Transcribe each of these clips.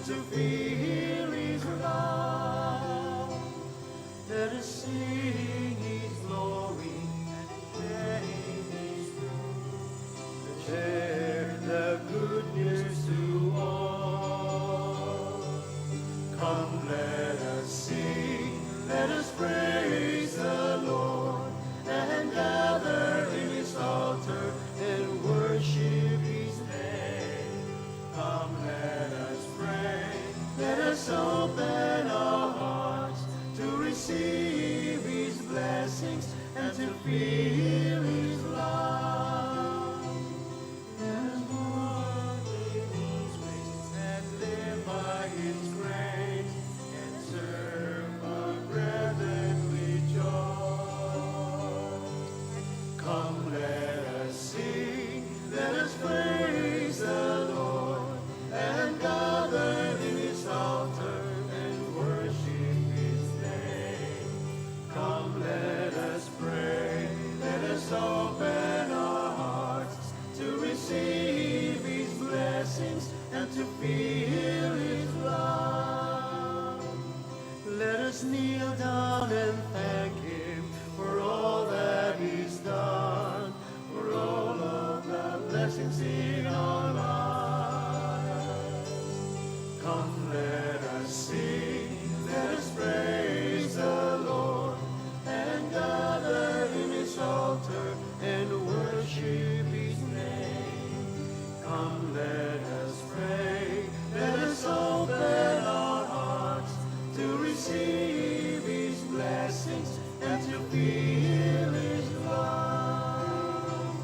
to feel His love. Let us sing His glory and proclaim His truth. Share the good news to all. Come, let us sing, let us praise the Lord, and gather in His altar and worship His name. Come, let us pray, let us open our hearts to receive His blessings and to feel His love. Let us walk in His ways and live by His grace and serve our brethren with joy. Come, let us sing, let us praise the Lord, and gather in His altar and worship His name. Come, let us pray, let us open our hearts to receive His blessings and to feel His love. Let us kneel down and thank Him for all that He's done, for all of the blessings in our lives. Come, let us sing, let us praise the Lord, and gather in His altar and worship His name. Come, let us pray, let us open our hearts to receive His blessings and to feel His love.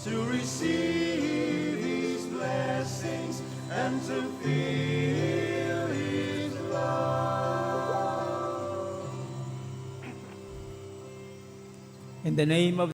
To receive His blessings and to feel His love. In the name of